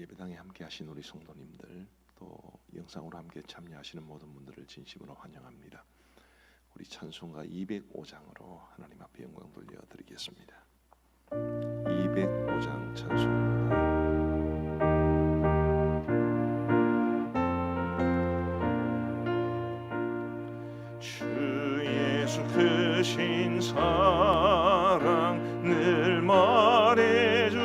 예배당에 함께 하신 우리 성도님들, 또 영상으로 함께 참여하시는 모든 분들을 진심으로 환영합니다. 우리 찬송가 205장으로 하나님 앞에 영광 돌려드리겠습니다. 205장 찬송입니다. 주 예수 크신 사랑 늘 말해주시오.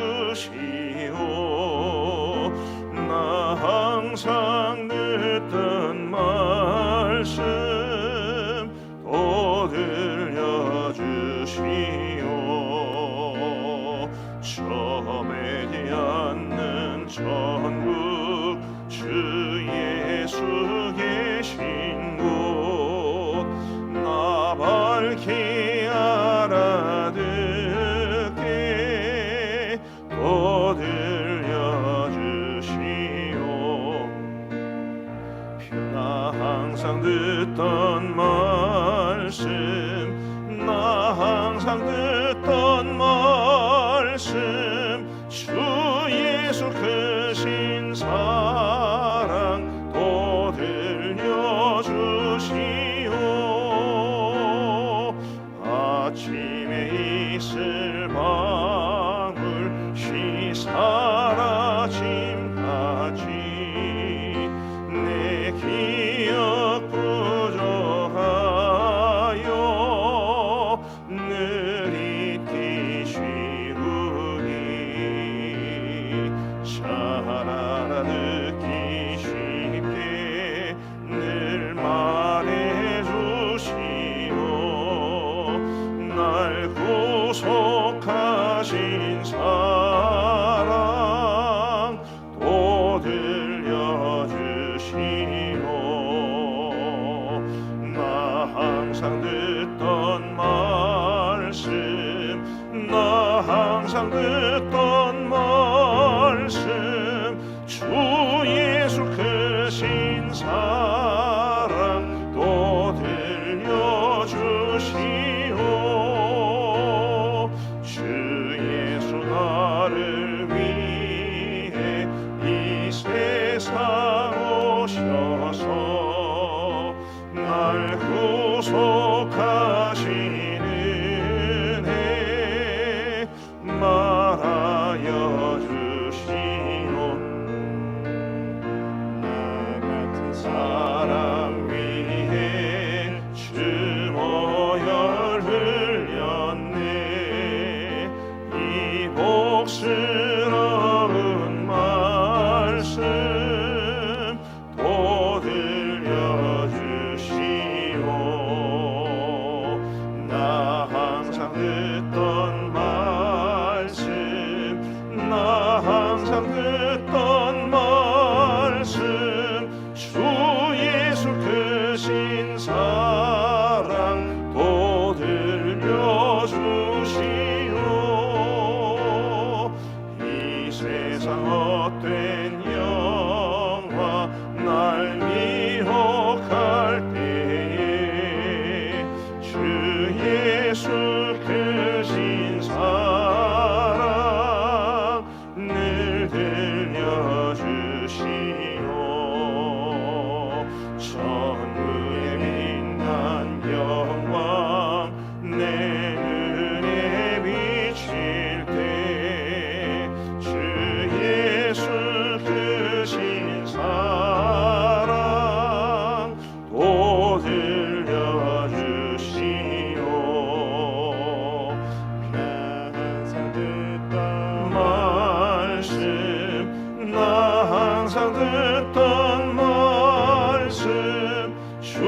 나 항상 듣던 말씀 또 들려주시오. 처매지 않는 천국 주 예수 계신 곳 나 밝히 알아듣게 또 들려주시오. 나 항상 듣던 말씀 나 항상 듣던 말씀 주 예수 크신 사랑 또 들려주시오. 아침에 있을 방울 시 사라짐까지 내 기억 부족하여 늘 잊기 쉬우니 잘 알아듣기 쉽게 늘 말해주시오. 날 구속하신 사랑 또 들려주시오. 나 항상 듣던 말씀 나 항상 듣던 말씀 주 예수 크신 사랑 또 들려주시오. 주 예수 나를 위해 이 세상 오셔서 날 구속하신 은혜 말하여 주시오. 나 같은 사람 위해 주 모혈 흘렸네. 이 복스러운 말씀 또 들려주시오. 나 항상 듣던 말씀 나 항상 듣던 말씀 주 예수 크신 사랑 또 들려주시오. 이 세상 헛된 영화 날 미혹할 때에 주 예수 크신 사랑 늘 들려주시오. 천국의 빛난 영광 내 눈에 비칠 때 주 예수 크신 사랑 또 들려주시오. 항상 듣던 말씀 나 항상 듣던 말씀 주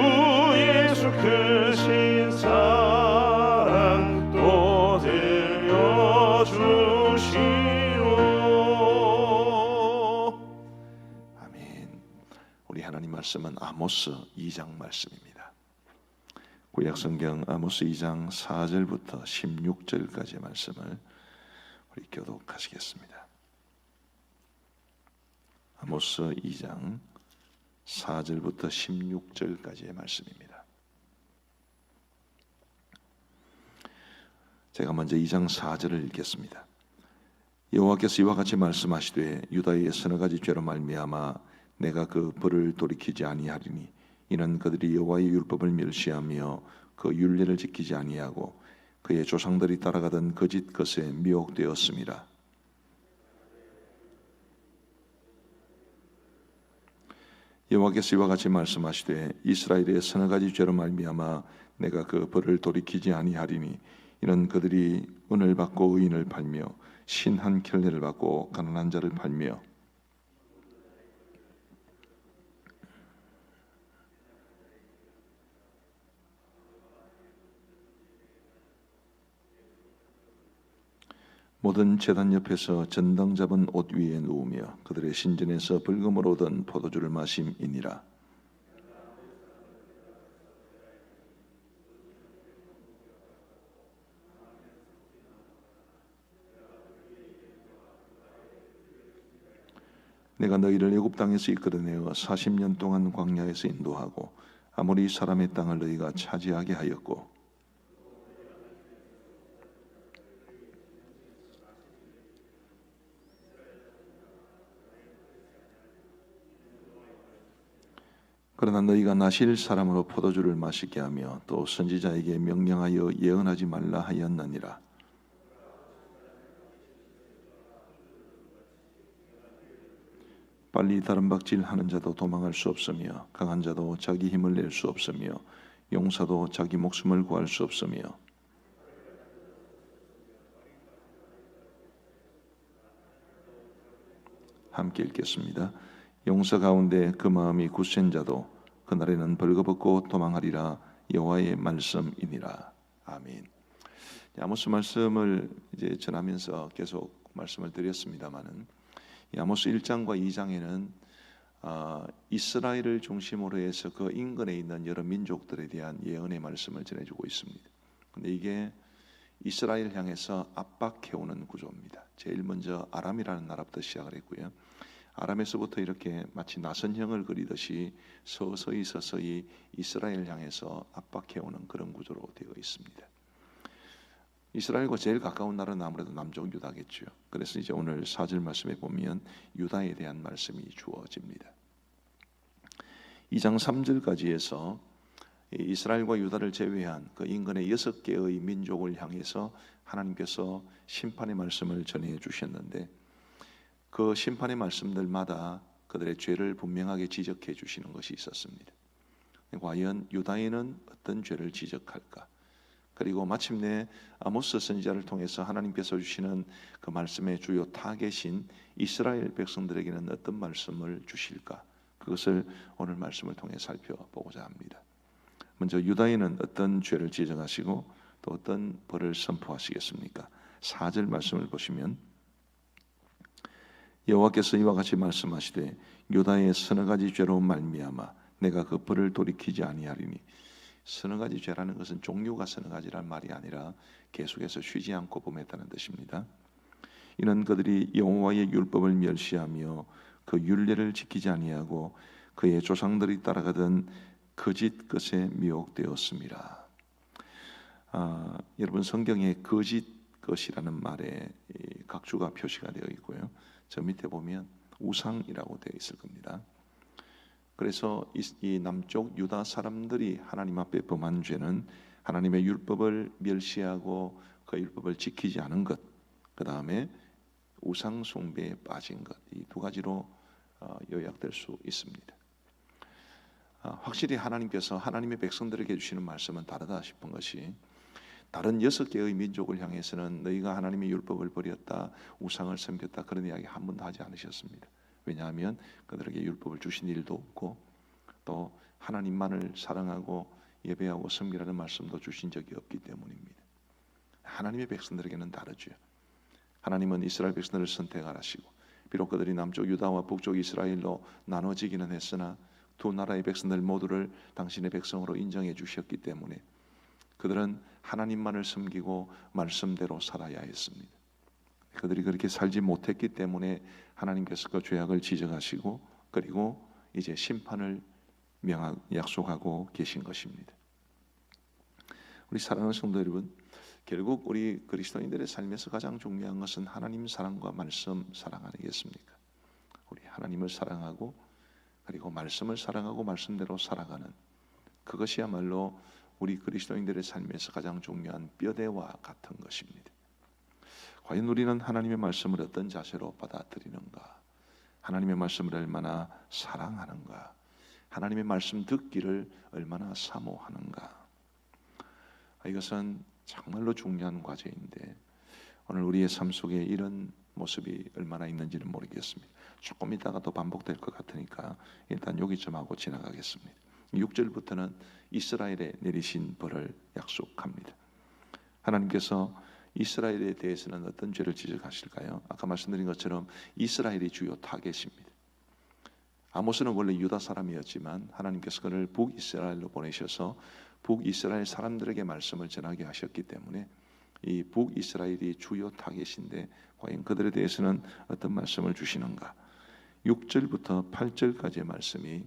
예수 크신 사랑 또 들려주시오. 아멘. 우리 하나님 말씀은 아모스 2장 말씀입니다. 구약성경 아모스 2장 4절부터 16절까지의 말씀을 우리 교독하시겠습니다. 아모스 2장 4절부터 16절까지의 말씀입니다. 제가 먼저 2장 4절을 읽겠습니다. 여호와께서 이와 같이 말씀하시되 유다의 서너 가지 죄로 말미암아 내가 그 벌을 돌이키지 아니하리니 이는 그들이 여호와의 율법을 멸시하며 그 율례를 지키지 아니하고 그의 조상들이 따라가던 거짓 것에 미혹되었음이라. 여호와께서 이와 같이 말씀하시되 이스라엘의 서너 가지 죄로 말미암아 내가 그 벌을 돌이키지 아니하리니 이는 그들이 은을 받고 의인을 팔며 신한 켤레를 받고 가난한 자를 팔며 모든 제단 옆에서 전당 잡은 옷 위에 누우며 그들의 신전에서 벌금으로 얻은 포도주를 마심이니라. 내가 너희를 애굽 땅에서 이끌어내어 40년 동안 광야에서 인도하고 아모리 사람의 땅을 너희가 차지하게 하였고 그러나 너희가 나실 사람으로 포도주를 마시게 하며 또 선지자에게 명령하여 예언하지 말라 하였느니라. 빨리 다름박질하는 자도 도망할 수 없으며 강한 자도 자기 힘을 낼 수 없으며 용사도 자기 목숨을 구할 수 없으며 함께 읽겠습니다. 용사 가운데 그 마음이 굳센 자도 그날에는 벌거벗고 도망하리라. 여호와의 말씀이니라. 아멘. 아모스 말씀을 이제 전하면서 계속 말씀을 드렸습니다마는 아모스 1장과 2장에는 이스라엘을 중심으로 해서 그 인근에 있는 여러 민족들에 대한 예언의 말씀을 전해주고 있습니다. 근데 이게 이스라엘 향해서 압박해오는 구조입니다. 제일 먼저 아람이라는 나라부터 시작을 했고요. 아람에서부터 이렇게 마치 나선형을 그리듯이 서서히 이스라엘 향해서 압박해오는 그런 구조로 되어 있습니다. 이스라엘과 제일 가까운 나라는 아무래도 남쪽 유다겠죠. 그래서 이제 오늘 4절 말씀에 보면 유다에 대한 말씀이 주어집니다. 2장 3절까지 해서 이스라엘과 유다를 제외한 그 인근의 6개의 민족을 향해서 하나님께서 심판의 말씀을 전해 주셨는데 그 심판의 말씀들마다 그들의 죄를 분명하게 지적해 주시는 것이 있었습니다. 과연 유다에는 어떤 죄를 지적할까? 그리고 마침내 아모스 선지자를 통해서 하나님께서 주시는 그 말씀의 주요 타겟인 이스라엘 백성들에게는 어떤 말씀을 주실까? 그것을 오늘 말씀을 통해 살펴보고자 합니다. 먼저 유다에는 어떤 죄를 지적하시고 또 어떤 벌을 선포하시겠습니까? 4절 말씀을 보시면 여호와께서 이와 같이 말씀하시되 유다의 서너 가지 죄로 말미암아 내가 그 벌을 돌이키지 아니하리니 서너 가지 죄라는 것은 종류가 서너 가지란 말이 아니라 계속해서 쉬지 않고 범했다는 뜻입니다. 이는 그들이 여호와의 율법을 멸시하며 그 율례를 지키지 아니하고 그의 조상들이 따라가던 거짓 것에 미혹되었습니다. 여러분 성경에 거짓 것이라는 말에 각주가 표시가 되어 있고요. 저 밑에 보면 우상이라고 되어 있을 겁니다. 그래서 이 남쪽 유다 사람들이 하나님 앞에 범한 죄는 하나님의 율법을 멸시하고 그 율법을 지키지 않은 것, 그 다음에 우상 숭배에 빠진 것, 이 두 가지로 요약될 수 있습니다. 확실히 하나님께서 하나님의 백성들에게 주시는 말씀은 다르다 싶은 것이 다른 6개의 민족을 향해서는 너희가 하나님의 율법을 버렸다, 우상을 섬겼다 그런 이야기 한 번도 하지 않으셨습니다. 왜냐하면 그들에게 율법을 주신 일도 없고 또 하나님만을 사랑하고 예배하고 섬기라는 말씀도 주신 적이 없기 때문입니다. 하나님의 백성들에게는 다르죠. 하나님은 이스라엘 백성들을 선택하시고 비록 그들이 남쪽 유다와 북쪽 이스라엘로 나눠지기는 했으나 두 나라의 백성들 모두를 당신의 백성으로 인정해 주셨기 때문에 그들은 하나님만을 섬기고 말씀대로 살아야 했습니다. 그들이 그렇게 살지 못했기 때문에 하나님께서 그 죄악을 지적하시고 그리고 이제 심판을 약속하고 계신 것입니다. 우리 사랑하는 성도 여러분, 결국 우리 그리스도인들의 삶에서 가장 중요한 것은 하나님 사랑과 말씀 사랑 아니겠습니까? 우리 하나님을 사랑하고 그리고 말씀을 사랑하고 말씀대로 살아가는 그것이야말로 우리 그리스도인들의 삶에서 가장 중요한 뼈대와 같은 것입니다. 과연 우리는 하나님의 말씀을 어떤 자세로 받아들이는가? 하나님의 말씀을 얼마나 사랑하는가? 하나님의 말씀 듣기를 얼마나 사모하는가? 이것은 정말로 중요한 과제인데 오늘 우리의 삶 속에 이런 모습이 얼마나 있는지는 모르겠습니다. 조금 있다가 또 반복될 것 같으니까 일단 여기 좀 하고 지나가겠습니다. 6절부터는 이스라엘에 내리신 벌을 약속합니다. 하나님께서 이스라엘에 대해서는 어떤 죄를 지적하실까요? 아까 말씀드린 것처럼 이스라엘이 주요 타겟입니다. 아모스는 원래 유다 사람이었지만 하나님께서 그를 북이스라엘로 보내셔서 북이스라엘 사람들에게 말씀을 전하게 하셨기 때문에 이 북이스라엘이 주요 타겟인데 과연 그들에 대해서는 어떤 말씀을 주시는가? 6절부터 8절까지의 말씀이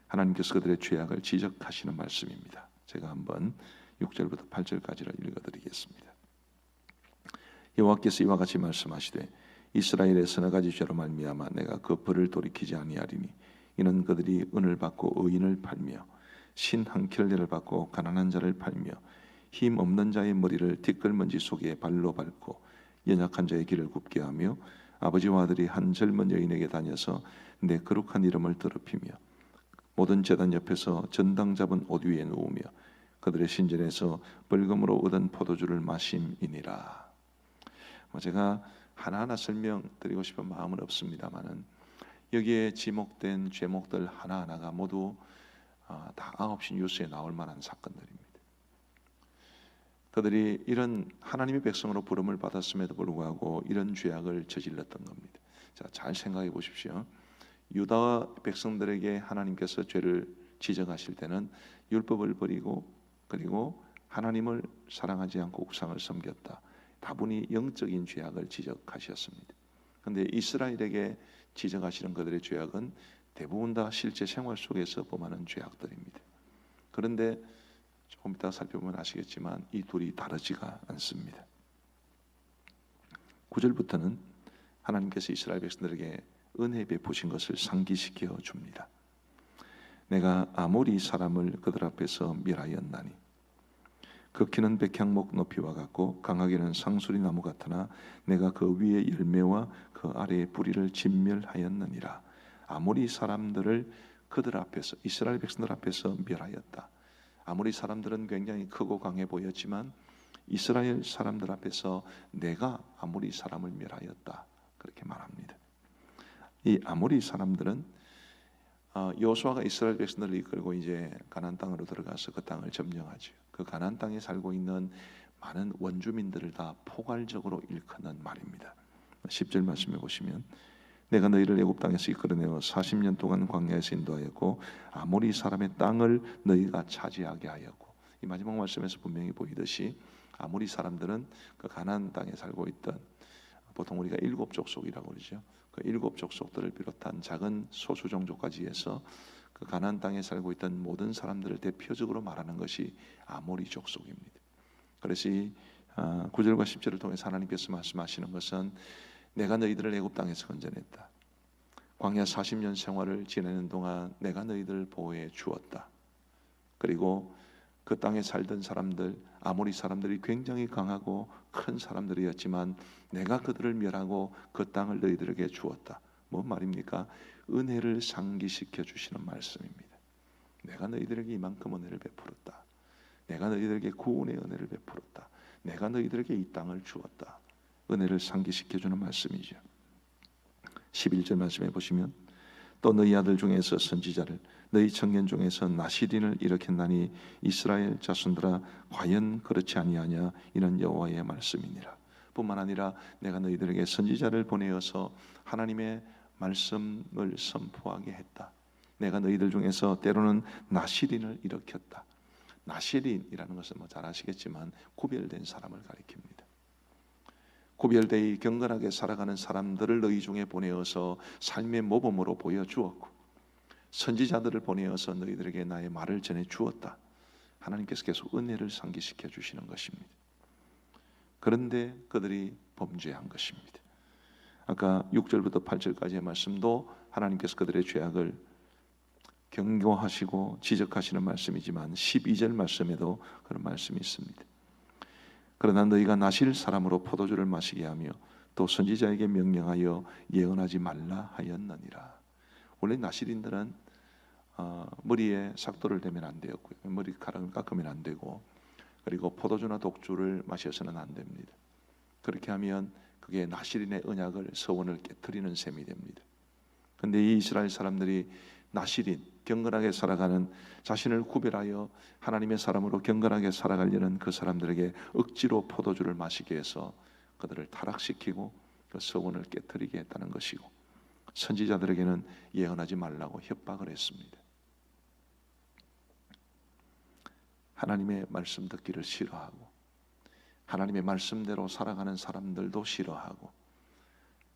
하나님께서 그들의 죄악을 지적하시는 말씀입니다. 제가 한번 6절부터 8절까지를 읽어드리겠습니다. 여호와께서 이와 같이 말씀하시되 이스라엘의 서너 가지 죄로 말미암아 내가 그 벌을 돌이키지 아니하리니 이는 그들이 은을 받고 의인을 팔며 신 한 켤레를 받고 가난한 자를 팔며 힘 없는 자의 머리를 티끌먼지 속에 발로 밟고 연약한 자의 길을 굽게 하며 아버지와 아들이 한 젊은 여인에게 다녀서 내 거룩한 이름을 더럽히며 모든 제단 옆에서 전당 잡은 옷 위에 누우며 그들의 신전에서 벌금으로 얻은 포도주를 마심이니라. 제가 하나하나 설명드리고 싶은 마음은 없습니다만은 여기에 지목된 죄목들 하나하나가 모두 다 9시 뉴스에 나올 만한 사건들입니다. 그들이 이런 하나님의 백성으로 부름을 받았음에도 불구하고 이런 죄악을 저질렀던 겁니다. 자, 잘 생각해 보십시오. 유다 백성들에게 하나님께서 죄를 지적하실 때는 율법을 버리고 그리고 하나님을 사랑하지 않고 우상을 섬겼다. 다분히 영적인 죄악을 지적하셨습니다. 그런데 이스라엘에게 지적하시는 그들의 죄악은 대부분 다 실제 생활 속에서 범하는 죄악들입니다. 그런데 조금 이따 살펴보면 아시겠지만 이 둘이 다르지가 않습니다. 9절부터는 하나님께서 이스라엘 백성들에게 은혜 베푸신 것을 상기시켜 줍니다. 내가 아모리 사람을 그들 앞에서 멸하였나니 그 키는 백향목 높이와 같고 강하게는 상수리 나무 같으나 내가 그 위에 열매와 그 아래의 뿌리를 진멸하였느니라. 아모리 사람들을 그들 앞에서 이스라엘 백성들 앞에서 멸하였다. 아모리 사람들은 굉장히 크고 강해 보였지만 이스라엘 사람들 앞에서 내가 아모리 사람을 멸하였다. 그렇게 말합니다. 이 아모리 사람들은 여호수아가 이스라엘 백성들을 이끌고 이제 가나안 땅으로 들어가서 그 땅을 점령하죠. 그 가나안 땅에 살고 있는 많은 원주민들을 다 포괄적으로 일컫는 말입니다. 10절 말씀해 보시면 내가 너희를 애굽 땅에서 이끌어내어 40년 동안 광야에서 인도하였고 아모리 사람의 땅을 너희가 차지하게 하였고, 이 마지막 말씀에서 분명히 보이듯이 아모리 사람들은 그 가나안 땅에 살고 있던 보통 우리가 7 족속이라고 그러죠. 그 7 족속들을 비롯한 작은 소수 종족까지 해서 그 가나안 땅에 살고 있던 모든 사람들을 대표적으로 말하는 것이 아모리 족속입니다. 그래서 이 9절과 10절을 통해서 하나님께서 말씀하시는 것은 내가 너희들을 애굽 땅에서 건져냈다. 광야 40년 생활을 지내는 동안 내가 너희들을 보호해 주었다. 그리고 그 땅에 살던 사람들, 아모리 사람들이 굉장히 강하고 큰 사람들이었지만 내가 그들을 멸하고 그 땅을 너희들에게 주었다. 뭔 말입니까? 은혜를 상기시켜 주시는 말씀입니다. 내가 너희들에게 이만큼 은혜를 베풀었다. 내가 너희들에게 구원의 은혜를 베풀었다. 내가 너희들에게 이 땅을 주었다. 은혜를 상기시켜 주는 말씀이죠. 11절 말씀해 보시면 또 너희 아들 중에서 선지자를 너희 청년 중에서 나시린을 일으켰나니 이스라엘 자손들아 과연 그렇지 아니하냐. 이는 여호와의 말씀이니라. 뿐만 아니라 내가 너희들에게 선지자를 보내어서 하나님의 말씀을 선포하게 했다. 내가 너희들 중에서 때로는 나시린을 일으켰다. 나시린이라는 것은 잘 아시겠지만 구별된 사람을 가리킵니다. 구별되이 경건하게 살아가는 사람들을 너희 중에 보내어서 삶의 모범으로 보여주었고 선지자들을 보내어서 너희들에게 나의 말을 전해 주었다. 하나님께서 계속 은혜를 상기시켜 주시는 것입니다. 그런데 그들이 범죄한 것입니다. 아까 6절부터 8절까지의 말씀도 하나님께서 그들의 죄악을 경고하시고 지적하시는 말씀이지만 12절 말씀에도 그런 말씀이 있습니다. 그러나 너희가 나실 사람으로 포도주를 마시게 하며 또 선지자에게 명령하여 예언하지 말라 하였느니라. 원래 나실인들은 머리에 삭도를 대면 안 되었고요, 머리카락을 깎으면 안 되고, 그리고 포도주나 독주를 마셔서는 안 됩니다. 그렇게 하면 그게 나실인의 언약을, 서원을 깨트리는 셈이 됩니다. 그런데 이 이스라엘 사람들이 나실인, 경건하게 살아가는, 자신을 구별하여 하나님의 사람으로 경건하게 살아가려는 그 사람들에게 억지로 포도주를 마시게 해서 그들을 타락시키고 그 서원을 깨트리게 했다는 것이고, 선지자들에게는 예언하지 말라고 협박을 했습니다. 하나님의 말씀 듣기를 싫어하고 하나님의 말씀대로 살아가는 사람들도 싫어하고,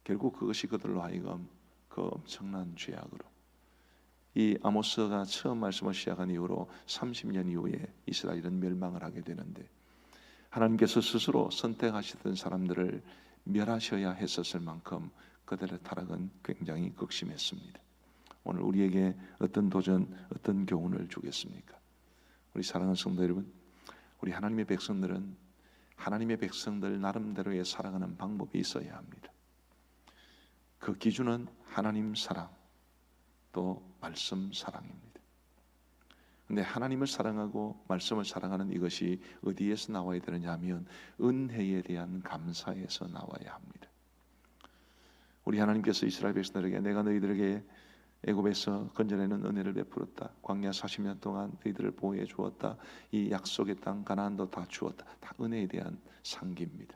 결국 그것이 그들로 하여금 그 엄청난 죄악으로, 이 아모스가 처음 말씀을 시작한 이후로 30년 이후에 이스라엘은 멸망을 하게 되는데, 하나님께서 스스로 선택하시던 사람들을 멸하셔야 했었을 만큼 그들의 타락은 굉장히 극심했습니다. 오늘 우리에게 어떤 도전, 어떤 교훈을 주겠습니까? 우리 사랑하는 성도 여러분, 우리 하나님의 백성들은 하나님의 백성들 나름대로의 살아가는 방법이 있어야 합니다. 그 기준은 하나님 사랑, 또 말씀 사랑입니다. 근데 하나님을 사랑하고 말씀을 사랑하는 이것이 어디에서 나와야 되느냐 하면 은혜에 대한 감사에서 나와야 합니다. 우리 하나님께서 이스라엘 백성들에게 내가 너희들에게 애굽에서 건져내는 은혜를 베풀었다, 광야 40년 동안 너희들을 보호해 주었다, 이 약속의 땅 가나안도 다 주었다, 다 은혜에 대한 상기입니다.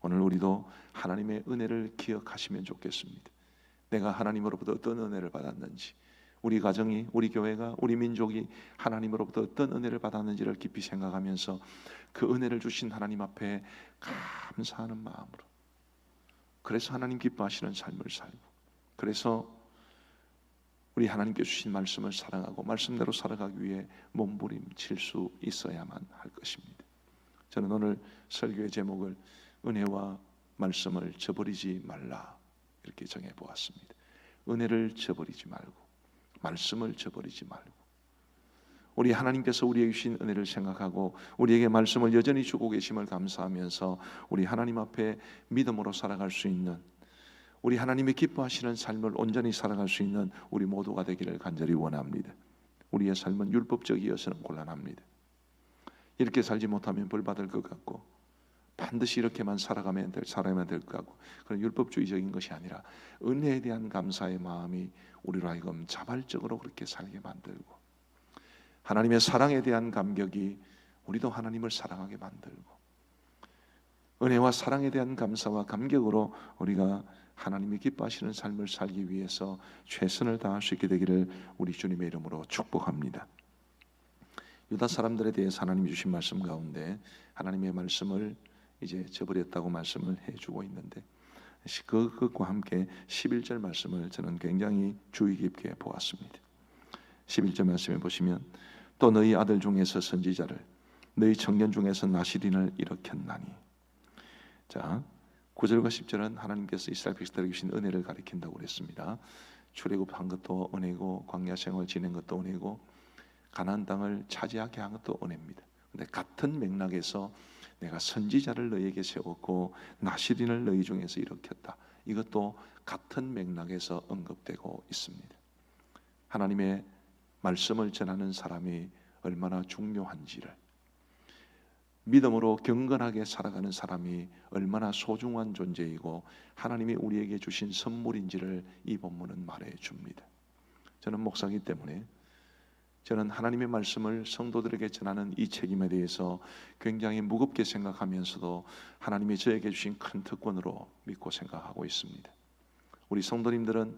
오늘 우리도 하나님의 은혜를 기억하시면 좋겠습니다. 내가 하나님으로부터 어떤 은혜를 받았는지, 우리 가정이, 우리 교회가, 우리 민족이 하나님으로부터 어떤 은혜를 받았는지를 깊이 생각하면서 그 은혜를 주신 하나님 앞에 감사하는 마음으로, 그래서 하나님 기뻐하시는 삶을 살고, 그래서 우리 하나님께 주신 말씀을 사랑하고 말씀대로 살아가기 위해 몸부림칠 수 있어야만 할 것입니다. 저는 오늘 설교의 제목을 은혜와 말씀을 저버리지 말라 이렇게 정해보았습니다. 은혜를 저버리지 말고 말씀을 저버리지 말고, 우리 하나님께서 우리에게 주신 은혜를 생각하고 우리에게 말씀을 여전히 주고 계심을 감사하면서 우리 하나님 앞에 믿음으로 살아갈 수 있는, 우리 하나님이 기뻐하시는 삶을 온전히 살아갈 수 있는 우리 모두가 되기를 간절히 원합니다. 우리의 삶은 율법적이어서는 곤란합니다. 이렇게 살지 못하면 벌 받을 것 같고, 반드시 이렇게만 살아가면 될 것 같고, 그런 율법주의적인 것이 아니라 은혜에 대한 감사의 마음이 우리로 하여금 자발적으로 그렇게 살게 만들고, 하나님의 사랑에 대한 감격이 우리도 하나님을 사랑하게 만들고, 은혜와 사랑에 대한 감사와 감격으로 우리가 하나님이 기뻐하시는 삶을 살기 위해서 최선을 다할 수 있게 되기를 우리 주님의 이름으로 축복합니다. 유다 사람들에 대해서 하나님이 주신 말씀 가운데 하나님의 말씀을 이제 저버렸다고 말씀을 해주고 있는데, 그것과 함께 11절 말씀을 저는 굉장히 주의 깊게 보았습니다. 11절 말씀에 보시면 또 너희 아들 중에서 선지자를, 너희 청년 중에서 나실인을 일으켰나니. 자, 9절과 10절은 하나님께서 이스라엘 백성들에게 주신 은혜를 가리킨다고 그랬습니다. 출애굽한 것도 은혜고, 광야 생활 지낸 것도 은혜고, 가나안 땅을 차지하게 한 것도 은혜입니다. 근데 같은 맥락에서 내가 선지자를 너희에게 세웠고 나실인을 너희 중에서 일으켰다, 이것도 같은 맥락에서 언급되고 있습니다. 하나님의 말씀을 전하는 사람이 얼마나 중요한지를, 믿음으로 경건하게 살아가는 사람이 얼마나 소중한 존재이고 하나님이 우리에게 주신 선물인지를 이 본문은 말해 줍니다. 저는 목사이기 때문에 저는 하나님의 말씀을 성도들에게 전하는 이 책임에 대해서 굉장히 무겁게 생각하면서도 하나님이 저에게 주신 큰 특권으로 믿고 생각하고 있습니다. 우리 성도님들은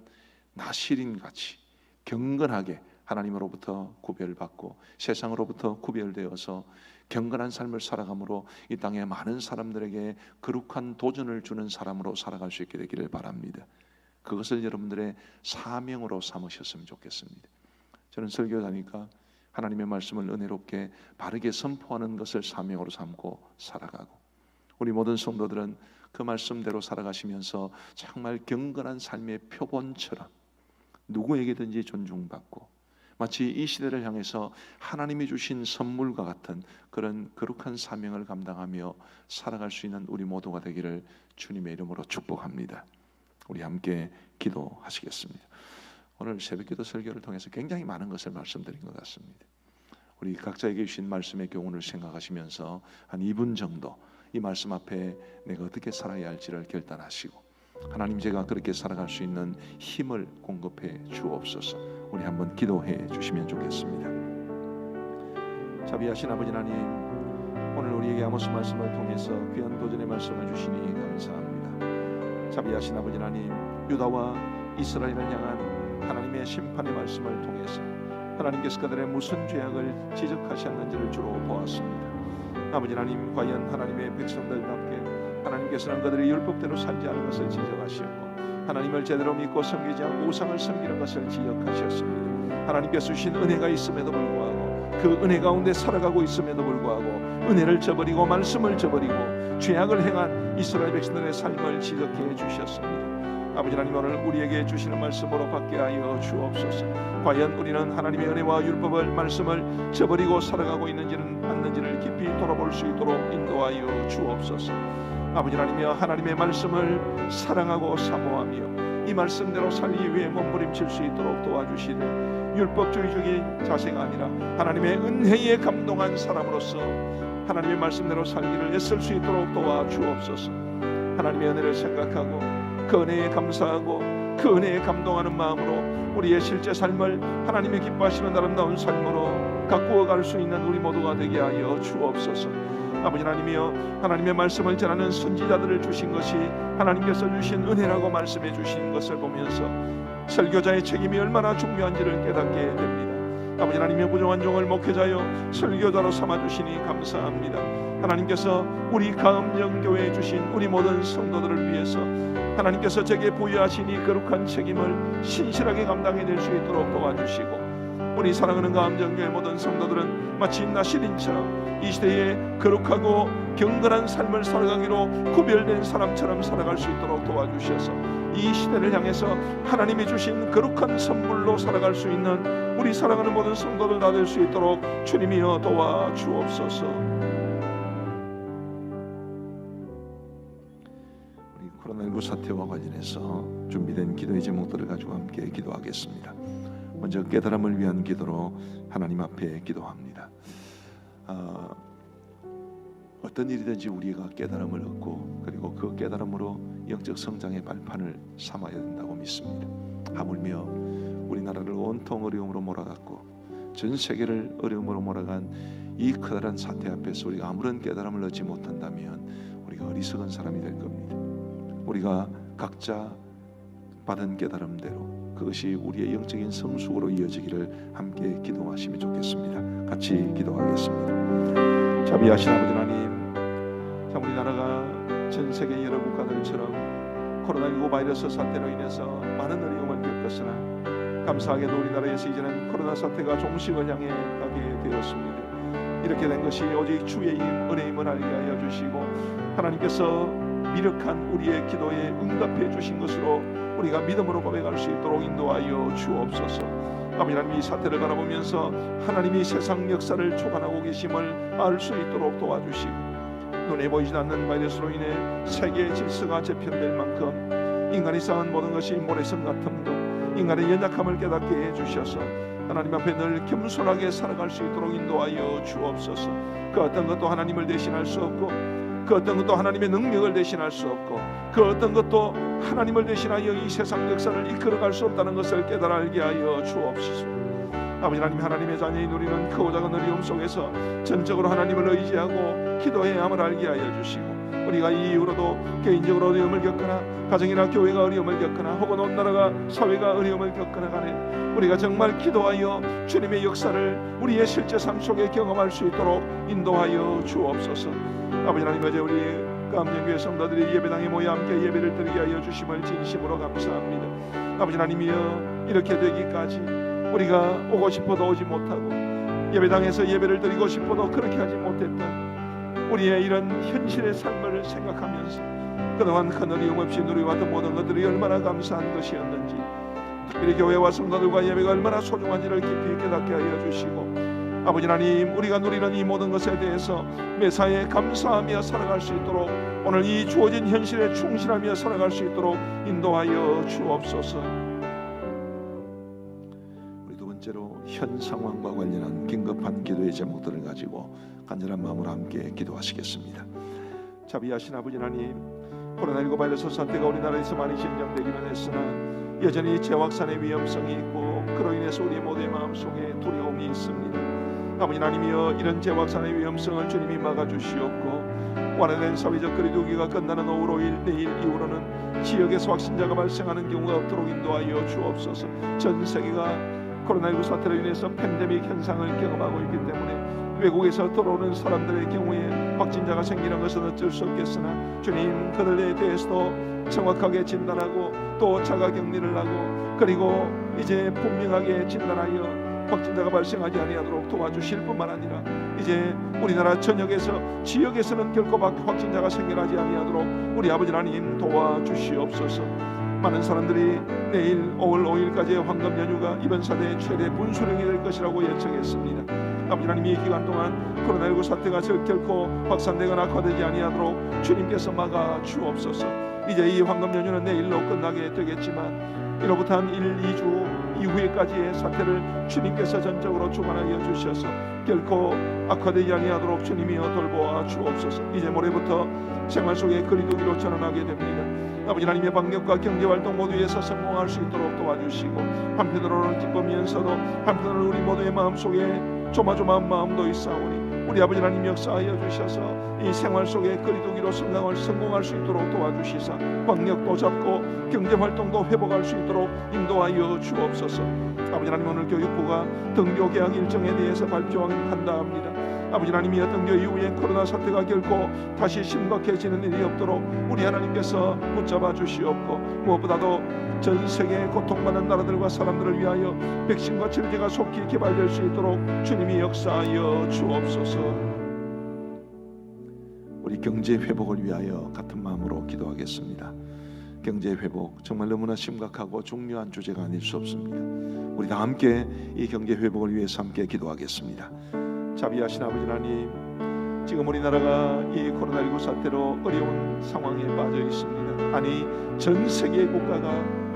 나실인같이 경건하게 하나님으로부터 구별받고 세상으로부터 구별되어서 경건한 삶을 살아감으로 이 땅에 많은 사람들에게 거룩한 도전을 주는 사람으로 살아갈 수 있게 되기를 바랍니다. 그것을 여러분들의 사명으로 삼으셨으면 좋겠습니다. 저는 설교하니까 하나님의 말씀을 은혜롭게 바르게 선포하는 것을 사명으로 삼고 살아가고, 우리 모든 성도들은 그 말씀대로 살아가시면서 정말 경건한 삶의 표본처럼 누구에게든지 존중받고 마치 이 시대를 향해서 하나님이 주신 선물과 같은 그런 거룩한 사명을 감당하며 살아갈 수 있는 우리 모두가 되기를 주님의 이름으로 축복합니다. 우리 함께 기도하시겠습니다. 오늘 새벽기도 설교를 통해서 굉장히 많은 것을 말씀드린 것 같습니다. 우리 각자에게 주신 말씀의 교훈을 생각하시면서 한 2분 정도 이 말씀 앞에 내가 어떻게 살아야 할지를 결단하시고 하나님, 제가 그렇게 살아갈 수 있는 힘을 공급해 주옵소서. 우리 한번 기도해 주시면 좋겠습니다. 자비하신 아버지 하나님, 오늘 우리에게 아모스 말씀을 통해서 귀한 도전의 말씀을 주시니 감사합니다. 자비하신 아버지 하나님, 유다와 이스라엘을 향한 하나님의 심판의 말씀을 통해서 하나님께서 그들의 무슨 죄악을 지적하셨는지를 주로 보았습니다. 아버지 하나님, 과연 하나님의 백성들답게 하나님께서는 그들의 율법대로 살지 않은 것을 지적하셨고 하나님을 제대로 믿고 섬기지 않고 우상을 섬기는 것을 지적하셨습니다. 하나님께서 주신 은혜가 있음에도 불구하고 그 은혜 가운데 살아가고 있음에도 불구하고 은혜를 저버리고 말씀을 저버리고 죄악을 행한 이스라엘 백성들의 삶을 지적해 주셨습니다. 아버지 하나님, 오늘 우리에게 주시는 말씀으로 받게 하여 주옵소서. 과연 우리는 하나님의 은혜와 율법을 말씀을 저버리고 살아가고 있는지는 않는지를 깊이 돌아볼 수 있도록 인도하여 주옵소서. 아버지 하나님이여, 하나님의 말씀을 사랑하고 사모하며 이 말씀대로 살기 위해 몸부림칠 수 있도록 도와주시되 율법주의적인 자세가 아니라 하나님의 은혜에 감동한 사람으로서 하나님의 말씀대로 살기를 애쓸 수 있도록 도와주옵소서. 하나님의 은혜를 생각하고 그 은혜에 감사하고 그 은혜에 감동하는 마음으로 우리의 실제 삶을 하나님의 기뻐하시는 아름다운 삶으로 가꾸어 갈 수 있는 우리 모두가 되게 하여 주옵소서. 아버지 하나님이여, 하나님의 말씀을 전하는 선지자들을 주신 것이 하나님께서 주신 은혜라고 말씀해 주신 것을 보면서 설교자의 책임이 얼마나 중요한지를 깨닫게 됩니다. 아버지 하나님의 부정한 종을 목회자여 설교자로 삼아주시니 감사합니다. 하나님께서 우리 가음령교회에 주신 우리 모든 성도들을 위해서 하나님께서 제게 부여하시니 거룩한 책임을 신실하게 감당해낼 수 있도록 도와주시고 우리 사랑하는 가음정교회 모든 성도들은 마치 나시린처럼 이 시대에 거룩하고 경건한 삶을 살아가기로 구별된 사람처럼 살아갈 수 있도록 도와주셔서 이 시대를 향해서 하나님이 주신 거룩한 선물로 살아갈 수 있는 우리 사랑하는 모든 성도들 다 될 수 있도록 주님이여 도와주옵소서. 우리 코로나19 사태와 관련해서 준비된 기도의 제목들을 가지고 함께 기도하겠습니다. 먼저 깨달음을 위한 기도로 하나님 앞에 기도합니다. 어떤 일이든지 우리가 깨달음을 얻고 그리고 그 깨달음으로 영적 성장의 발판을 삼아야 된다고 믿습니다. 하물며 우리나라를 온통 어려움으로 몰아갔고 전 세계를 어려움으로 몰아간 이 커다란 사태 앞에서 우리가 아무런 깨달음을 얻지 못한다면 우리가 어리석은 사람이 될 겁니다. 우리가 각자 받은 깨달음대로 그것이 우리의 영적인 성숙으로 이어지기를 함께 기도하시면 좋겠습니다. 같이 기도하겠습니다. 자비하신 아버지 하나님, 참 우리나라가 전 세계 여러 국가들처럼 코로나19 바이러스 사태로 인해서 많은 어려움을 겪었으나 감사하게도 우리나라에서 이제는 코로나 사태가 종식을 향해 가게 되었습니다. 이렇게 된 것이 오직 주의 은혜임을 알게 하여 주시고 하나님께서 미력한 우리의 기도에 응답해 주신 것으로 우리가 믿음으로 고백할 수 있도록 인도하여 주옵소서. 아버지 하나님, 이 사태를 바라보면서 하나님이 세상 역사를 주관하고 계심을 알 수 있도록 도와주시고 눈에 보이지 않는 바이러스로 인해 세계의 질서가 재편될 만큼 인간이 쌓은 모든 것이 모래성 같은 것, 인간의 연약함을 깨닫게 해주셔서 하나님 앞에 늘 겸손하게 살아갈 수 있도록 인도하여 주옵소서. 그 어떤 것도 하나님을 대신할 수 없고 그 어떤 것도 하나님의 능력을 대신할 수 없고 그 어떤 것도 하나님을 대신하여 이 세상 역사를 이끌어갈 수 없다는 것을 깨달아 알게 하여 주옵소서. 아버지 하나님, 하나님의 자녀인 우리는 크고 작은 어려움 속에서 전적으로 하나님을 의지하고 기도해야 함을 알게 하여 주시고 우리가 이 이후로도 개인적으로 어려움을 겪거나 가정이나 교회가 어려움을 겪거나 혹은 온 나라가 사회가 어려움을 겪거나 간에 우리가 정말 기도하여 주님의 역사를 우리의 실제 삶 속에 경험할 수 있도록 인도하여 주옵소서. 아버지 하나님, 어제 우리 가암령교회 성도들이 예배당에 모여 함께 예배를 드리게 하여 주심을 진심으로 감사합니다. 아버지 하나님이여, 이렇게 되기까지 우리가 오고 싶어도 오지 못하고 예배당에서 예배를 드리고 싶어도 그렇게 하지 못했던 우리의 이런 현실의 삶을 것을 생각하면서 그동안 큰 어려움 없이 누려왔던 모든 것들이 얼마나 감사한 것이었는지, 특별히 교회와 성도들과 예배가 얼마나 소중한지를 깊이 깨닫게 하여 주시고, 아버지 하나님, 우리가 누리는 이 모든 것에 대해서 매사에 감사하며 살아갈 수 있도록, 오늘 이 주어진 현실에 충실하며 살아갈 수 있도록 인도하여 주옵소서. 우리 두 번째로 현 상황과 관련한 긴급한 기도의 제목들을 가지고 간절한 마음으로 함께 기도하시겠습니다. 자비하신 아버지 하나님, 코로나19 바이러스 사태가 우리나라에서 많이 진정되기는 했으나 여전히 재확산의 위험성이 있고, 그로 인해서 우리 모두의 마음속에 두려움이 있습니다. 아버지 하나님이여, 이런 재확산의 위험성을 주님이 막아주시옵고, 완화된 사회적 거리두기가 끝나는 5월 5일 내일 이후로는 지역에서 확진자가 발생하는 경우가 없도록 인도하여 주옵소서. 전 세계가 코로나19 사태로 인해서 팬데믹 현상을 경험하고 있기 때문에 외국에서 들어오는 사람들의 경우에 확진자가 생기는 것은 어쩔 수 없겠으나, 주님, 그들에 대해서도 정확하게 진단하고 또 자가격리를 하고, 그리고 이제 분명하게 진단하여 확진자가 발생하지 아니하도록 도와주실 뿐만 아니라, 이제 우리나라 전역에서 지역에서는 결코 확진자가 생겨나지 아니하도록 우리 아버지 하나님 도와주시옵소서. 많은 사람들이 내일 5월 5일까지의 황금 연휴가 이번 사대의 최대 분수령이 될 것이라고 예측했습니다. 아버지 하나님, 이 기간 동안 코로나19 사태가 결코 확산되거나 악화되지 아니하도록 주님께서 막아 주옵소서. 이제 이 황금 연휴는 내일로 끝나게 되겠지만, 이로부터 한 1, 2주 이후에까지의 사태를 주님께서 전적으로 주관하여 주셔서 결코 악화되지 아니하도록 주님이여 돌보아 주옵소서. 이제 모레부터 생활 속의 거리두기로 전환하게 됩니다. 아버지 하나님의 방역과 경제활동 모두에서 성공할 수 있도록 도와주시고, 한편으로는 기쁘면서도 한편으로는 우리 모두의 마음속에 조마조마한 마음도 있사오니, 우리 아버지 하나님 역사하여 주셔서 이 생활 속에 거리두기로 성공할 수 있도록 도와주시사, 방역도 잡고 경제활동도 회복할 수 있도록 인도하여 주옵소서. 아버지 하나님, 오늘 교육부가 등교 개학 일정에 대해서 발표한다 합니다. 아버지 하나님이 등교 이후에 코로나 사태가 결코 다시 심각해지는 일이 없도록 우리 하나님께서 붙잡아 주시옵고, 무엇보다도 전 세계 고통받는 나라들과 사람들을 위하여 백신과 치료제가 속히 개발될 수 있도록 주님이 역사하여 주옵소서. 우리 경제 회복을 위하여 같은 마음으로 기도하겠습니다. 경제 회복, 정말 너무나 심각하고 중요한 주제가 아닐 수 없습니다. 우리 다 함께 이 경제 회복을 위해서 함께 기도하겠습니다. 자비하신 아버지 하나님, 지금 우리나라가 이 코로나19 사태로 어려운 상황에 빠져 있습니다. 아니, 전 세계 국가가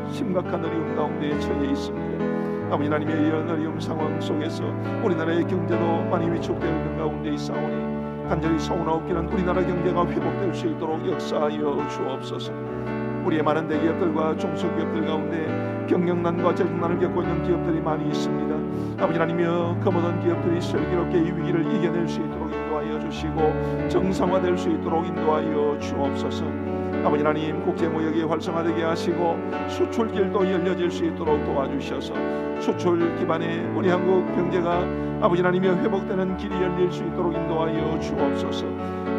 심각한 어려움 가운데 처해 있습니다. 아버지 하나님의 이런 어려움 상황 속에서 우리나라의 경제도 많이 위축되어 있는 가운데 있사오니, 간절히 소원하옵기는 우리나라 경제가 회복될 수 있도록 역사하여 주옵소서. 우리의 많은 대기업들과 중소기업들 가운데 경영난과 재정난을 겪고 있는 기업들이 많이 있습니다. 아버지 하나님이여, 그 모든 기업들이 슬기롭게 이 위기를 이겨낼 수 있도록 인도하여 주시고, 정상화될 수 있도록 인도하여 주옵소서. 아버지 하나님, 국제무역이 활성화되게 하시고 수출길도 열려질 수 있도록 도와주셔서 수출 기반의 우리 한국 경제가 아버지 하나님이여 회복되는 길이 열릴 수 있도록 인도하여 주옵소서.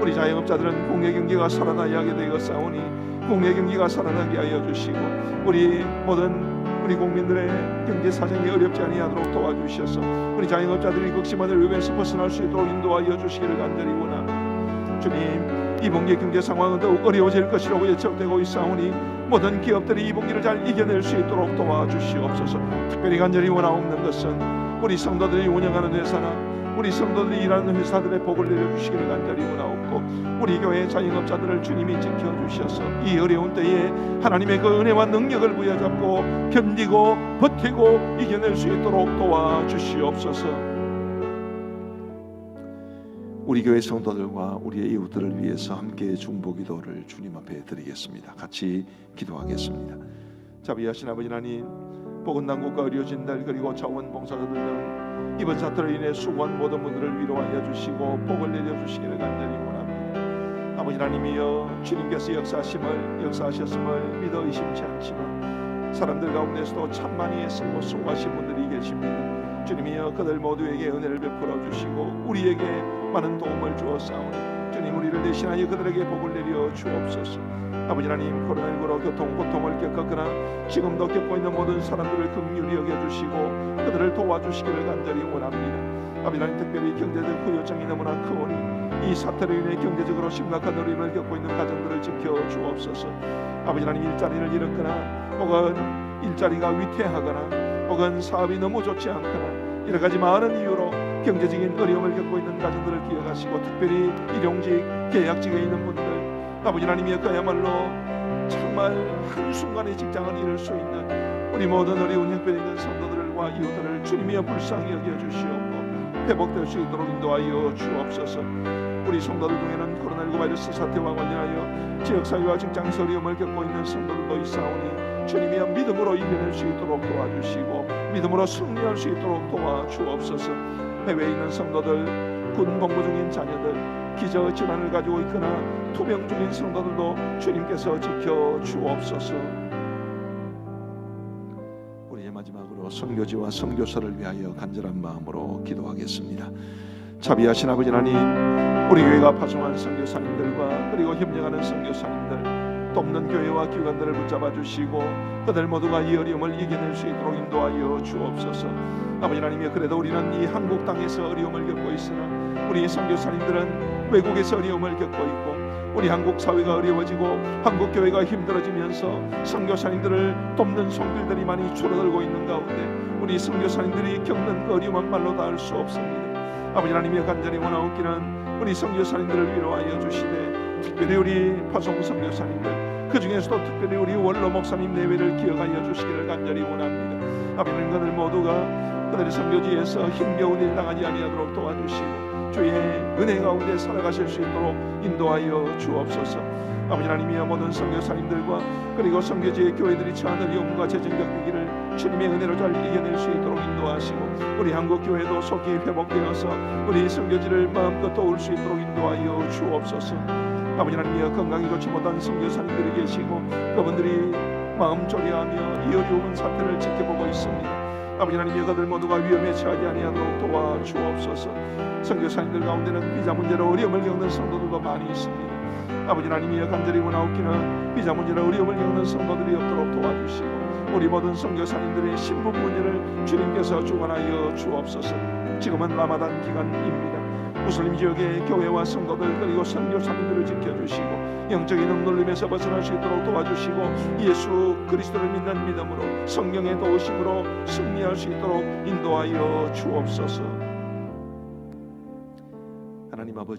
우리 자영업자들은 국내 경제가 살아나야 하게 되었사오니 국내 경제가 살아나게 하여 주시고, 우리 모든 우리 국민들의 경제 사정이 어렵지 아니하도록 도와주셔서 우리 자영업자들이 극심한 어려움에서 벗어날 수 있도록 인도하여 주시기를 간절히 원합니다. 주님, 이분기의 경제 상황은 더욱 어려워질 것이라고 예측되고 있사오니 모든 기업들이 이분기를 잘 이겨낼 수 있도록 도와주시옵소서. 특별히 간절히 원하옵는 것은 우리 성도들이 운영하는 회사나 우리 성도들이 일하는 회사들의 복을 내려주시기를 간절히 원하옵고, 우리 교회 자영업자들을 주님이 지켜주셔서 이 어려운 때에 하나님의 그 은혜와 능력을 부여잡고 견디고 버티고 이겨낼 수 있도록 도와주시옵소서. 우리 교회 성도들과 우리의 이웃들을 위해서 함께 중보기도를 주님 앞에 드리겠습니다. 같이 기도하겠습니다. 자비하신 아버지 하나님, 보건당국과 의료진들 그리고 자원봉사자들 등 이번 사태로 인해 수고한 모든 분들을 위로하여 주시고 복을 내려주시기를 간절히 원합니다. 아버지 하나님이여, 주님께서 역사하셨음을 믿어 의심치 않지만 사람들 가운데서도 참 많이 애쓰고 수고하신 분들이 계십니다. 주님이여, 그들 모두에게 은혜를 베풀어 주시고 우리에게 많은 도움을 주었사오니 주님, 우리를 대신하여 그들에게 복을 내려 주옵소서. 아버지 하나님, 코로나19로 고통을 겪었거나 지금도 겪고 있는 모든 사람들을 긍휼히 여겨주시고 그들을 도와주시기를 간절히 원합니다. 아버지 하나님, 특별히 경제적 후유증이 너무나 크오니 이 사태로 인해 경제적으로 심각한 어려움을 겪고 있는 가정들을 지켜 주옵소서. 아버지 하나님, 일자리를 잃었거나 혹은 일자리가 위태하거나 혹은 사업이 너무 좋지 않거나 여러 가지 많은 이유로 경제적인 어려움을 겪고 있는 가정들을 기억하시고, 특별히 일용직, 계약직에 있는 분들, 아버지 하나님이여, 그야말로 정말 한순간에 직장을 잃을 수 있는 우리 모든 어려운 형편에 있는 성도들과 이웃들을 주님이여 불쌍히 여겨주시옵고 회복될 수 있도록 인도하여 주옵소서. 우리 성도들 중에는 코로나19 바이러스 사태와 관련하여 지역사회와 직장에서 어려움을 겪고 있는 성도들도 있사오니 주님이여 믿음으로 이겨낼 수 있도록 도와주시고 믿음으로 승리할 수 있도록 도와주옵소서. 해외에 있는 성도들, 군 복무 중인 자녀들, 기저 질환을 가지고 있거나 투병 중인 성도들도 주님께서 지켜주옵소서. 우리의 마지막으로 선교지와 선교사를 위하여 간절한 마음으로 기도하겠습니다. 자비하신 아버지 하나님, 우리 교회가 파송한 선교사님들과 그리고 협력하는 선교사님들, 돕는 교회와 기관들을 붙잡아 주시고 그들 모두가 이 어려움을 이겨낼 수 있도록 인도하여 주옵소서. 아버지 하나님이여, 그래도 우리는 이 한국 땅에서 어려움을 겪고 있으나 우리 선교사님들은 외국에서 어려움을 겪고 있고, 우리 한국 사회가 어려워지고 한국 교회가 힘들어지면서 선교사님들을 돕는 손길들이 많이 줄어들고 있는 가운데 우리 선교사님들이 겪는 그 어려움은 말로 닿을 수 없습니다. 아버지 하나님이여, 간절히 원하옵기는 우리 선교사님들을 위로하여 주시되, 특별히 우리 파송 선교사님들, 그 중에서도 특별히 우리 원로 목사님 내외를 기억하여 주시기를 간절히 원합니다. 아버지 하나님, 그들 모두가 그들의 선교지에서 힘겨운 일 당하지 아니하도록 도와주시고 주의 은혜 가운데 살아가실 수 있도록 인도하여 주옵소서. 아버지 하나님이여, 모든 선교사님들과 그리고 선교지의 교회들이 처한 어려움과 재정적 위기를 주님의 은혜로 잘 이겨낼 수 있도록 인도하시고, 우리 한국 교회도 속히 회복되어서 우리 선교지를 마음껏 도울 수 있도록 인도하여 주옵소서. 아버지 하나님이여, 건강이 좋지 못한 선교사님들이 계시고 그분들이 마음 졸여하며 이 어려운 사태를 지켜보고 있습니다. 아버지 하나님이여, 그들 모두가 위험에 처하지 아니하도록 도와주옵소서. 선교사님들 가운데는 비자 문제로 어려움을 겪는 성도들도 많이 있습니다. 아버지 하나님이여, 간절히 원하옵기는 비자 문제로 어려움을 겪는 성도들이 없도록 도와주시고 우리 모든 선교사님들의 신분 문제를 주님께서 주관하여 주옵소서. 지금은 라마단 기간입니다. 무슬림 지역의 교회와 성도들 그리고 선교사님들을 지켜주시고 영적인 억눌림에서 벗어날 수 있도록 도와주시고 예수 그리스도를 믿는 믿음으로 성령의 도우심으로 승리할 수 있도록 인도하여 주옵소서. 하나님 아버지,